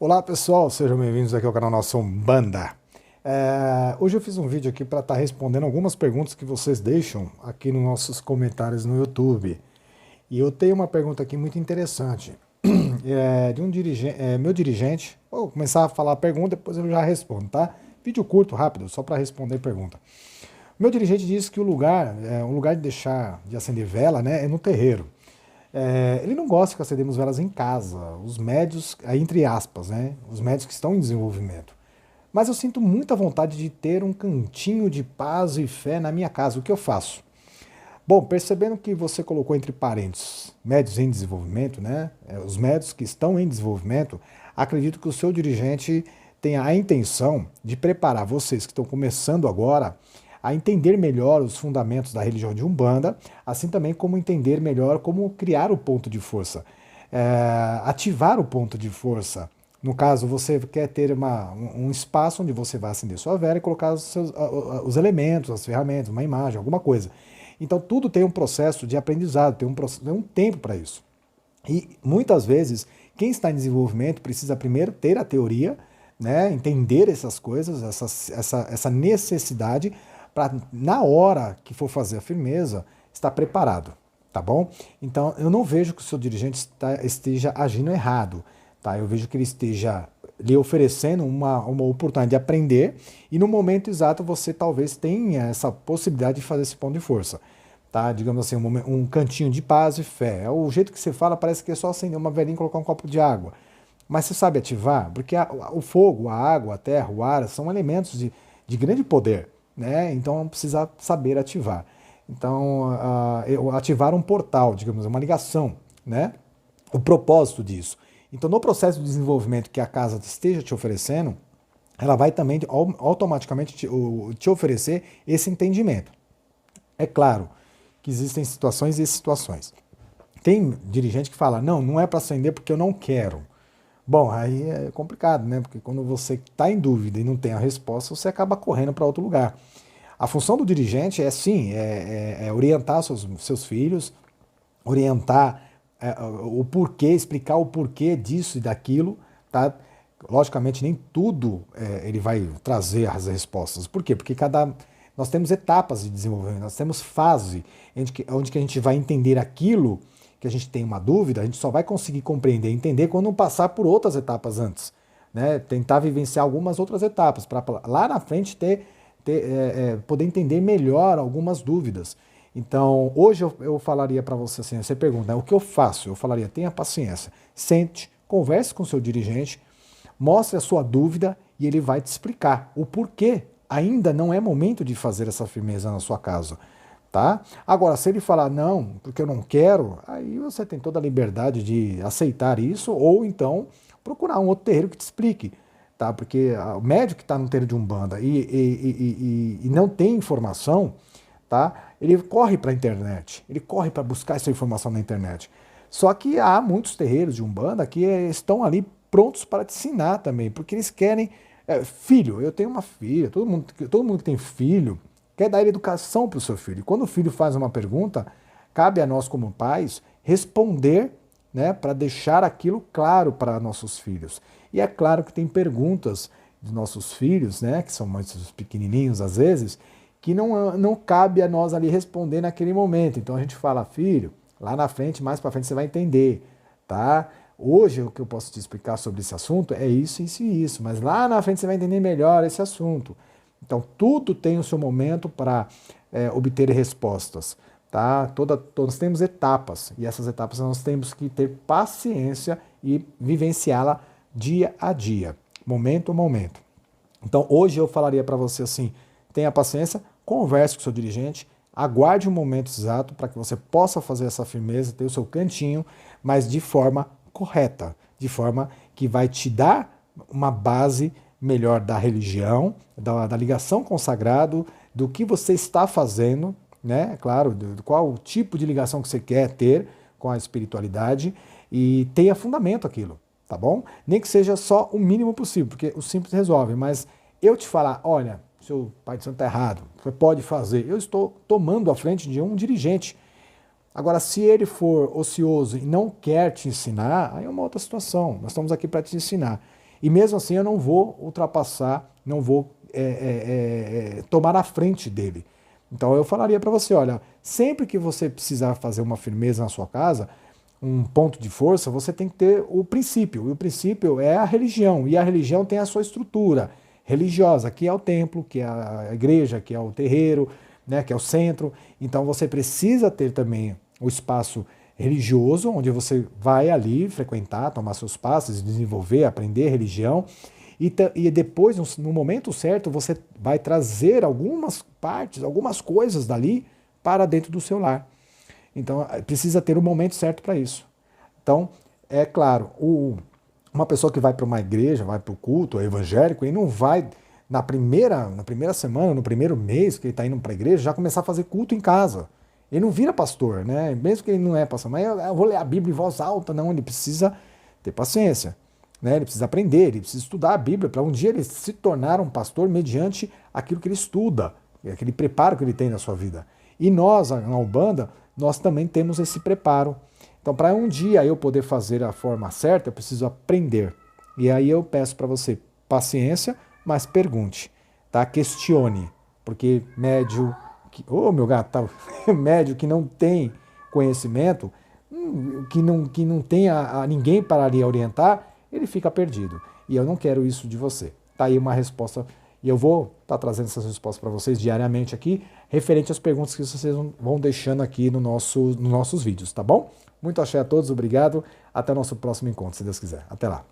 Olá pessoal, sejam bem-vindos aqui ao canal Nossa Umbanda. Hoje eu fiz um vídeo aqui para estar respondendo algumas perguntas que vocês deixam aqui nos nossos comentários no YouTube. E eu tenho uma pergunta aqui muito interessante, de um dirigente, meu dirigente. Vou começar a falar a pergunta, depois eu já respondo, tá? Vídeo curto, rápido, só para responder a pergunta. Meu dirigente disse que o lugar de deixar de acender vela, né, é no terreiro. Ele não gosta que acendemos velas em casa, os médios, entre aspas, né? Os médios que estão em desenvolvimento. Mas eu sinto muita vontade de ter um cantinho de paz e fé na minha casa. O que eu faço? Bom, percebendo que você colocou entre parênteses médios em desenvolvimento, né? Os médios que estão em desenvolvimento, acredito que o seu dirigente tenha a intenção de preparar vocês que estão começando agora a entender melhor os fundamentos da religião de Umbanda, assim também como entender melhor como criar o ponto de força, ativar o ponto de força. No caso, você quer ter um espaço onde você vai acender sua vela e colocar os elementos, as ferramentas, uma imagem, alguma coisa. Então tudo tem um processo de aprendizado, tem um tempo para isso. E muitas vezes, quem está em desenvolvimento precisa primeiro ter a teoria, né, entender essas coisas, essa necessidade, para na hora que for fazer a firmeza, estar preparado, tá bom? Então, eu não vejo que o seu dirigente esteja agindo errado, tá? Eu vejo que ele esteja lhe oferecendo uma oportunidade de aprender e no momento exato você talvez tenha essa possibilidade de fazer esse ponto de força, tá? Digamos assim, um cantinho de paz e fé. O jeito que você fala parece que é só acender uma velhinha e colocar um copo de água. Mas você sabe ativar? Porque o fogo, a água, a terra, o ar são elementos de grande poder, né? Então precisa saber ativar. Então, ativar um portal, digamos, uma ligação, né? O propósito disso. Então, no processo de desenvolvimento que a casa esteja te oferecendo, ela vai também automaticamente te oferecer esse entendimento. É claro que existem situações e situações. Tem dirigente que fala, não é para acender porque eu não quero. Bom, aí é complicado, né? Porque quando você está em dúvida e não tem a resposta, você acaba correndo para outro lugar. A função do dirigente é sim, orientar seus filhos, orientar o porquê, explicar o porquê disso e daquilo, tá? Logicamente nem tudo ele vai trazer as respostas. Por quê? Porque nós temos etapas de desenvolvimento, nós temos fase onde que a gente vai entender aquilo que a gente tem uma dúvida, a gente só vai conseguir compreender e entender quando passar por outras etapas antes, né? Tentar vivenciar algumas outras etapas, para lá na frente poder entender melhor algumas dúvidas. Então, hoje eu falaria para você assim, você pergunta, né, o que eu faço? Eu falaria, tenha paciência, sente, converse com o seu dirigente, mostre a sua dúvida e ele vai te explicar o porquê ainda não é momento de fazer essa firmeza na sua casa. Tá? Agora, se ele falar não, porque eu não quero, aí você tem toda a liberdade de aceitar isso ou então procurar um outro terreiro que te explique, tá? Porque o médico que está no terreiro de Umbanda e não tem informação, tá? Ele corre para a internet, ele corre para buscar essa informação na internet. Só que há muitos terreiros de Umbanda que estão ali prontos para te ensinar também, porque eles querem filho. Eu tenho uma filha, todo mundo que tem filho quer dar educação para o seu filho. Quando o filho faz uma pergunta, cabe a nós como pais responder, né, para deixar aquilo claro para nossos filhos. E é claro que tem perguntas dos nossos filhos, né, que são mais pequenininhos às vezes, que não cabe a nós ali responder naquele momento. Então a gente fala, filho, lá na frente, mais para frente você vai entender, tá? Hoje o que eu posso te explicar sobre esse assunto é isso, isso e isso, mas lá na frente você vai entender melhor esse assunto. Então, tudo tem o seu momento para obter respostas. Tá? Nós temos etapas, e essas etapas nós temos que ter paciência e vivenciá-la dia a dia, momento a momento. Então, hoje eu falaria para você assim, tenha paciência, converse com o seu dirigente, aguarde um momento exato para que você possa fazer essa firmeza, ter o seu cantinho, mas de forma correta, de forma que vai te dar uma base melhor da religião, da ligação com o sagrado, do que você está fazendo, né? Claro, qual o tipo de ligação que você quer ter com a espiritualidade e tenha fundamento aquilo, tá bom? Nem que seja só o mínimo possível, porque o simples resolve, mas eu te falar, olha, seu pai de santo está errado, você pode fazer, eu estou tomando a frente de um dirigente. Agora, se ele for ocioso e não quer te ensinar, aí é uma outra situação. Nós estamos aqui para te ensinar. E mesmo assim eu não vou ultrapassar, não vou tomar a frente dele. Então eu falaria para você, olha, sempre que você precisar fazer uma firmeza na sua casa, um ponto de força, você tem que ter o princípio. E o princípio é a religião. E a religião tem a sua estrutura religiosa, que é o templo, que é a igreja, que é o terreiro, né, que é o centro. Então você precisa ter também o espaço religioso, onde você vai ali frequentar, tomar seus passos, desenvolver, aprender religião. E depois, no momento certo, você vai trazer algumas partes, algumas coisas dali para dentro do seu lar. Então, precisa ter o momento certo para isso. Então, é claro, uma pessoa que vai para uma igreja, vai para o culto evangélico, e não vai na primeira semana, no primeiro mês que ele está indo para a igreja, já começar a fazer culto em casa. Ele não vira pastor, né? Mesmo que ele não é pastor, mas eu vou ler a Bíblia em voz alta. Não, ele precisa ter paciência, né? Ele precisa aprender, ele precisa estudar a Bíblia para um dia ele se tornar um pastor mediante aquilo que ele estuda, aquele preparo que ele tem na sua vida. E nós, na Umbanda, nós também temos esse preparo. Então, para um dia eu poder fazer a forma certa, eu preciso aprender. E aí eu peço para você paciência, mas pergunte, tá? Questione, porque médio, meu gato, tá? Médio que não tem conhecimento, que não tem a ninguém para lhe orientar, ele fica perdido. E eu não quero isso de você. Tá aí uma resposta. E eu vou estar trazendo essas respostas para vocês diariamente aqui, referente às perguntas que vocês vão deixando aqui nos nossos vídeos, tá bom? Muito axé a todos, obrigado. Até o nosso próximo encontro, se Deus quiser. Até lá.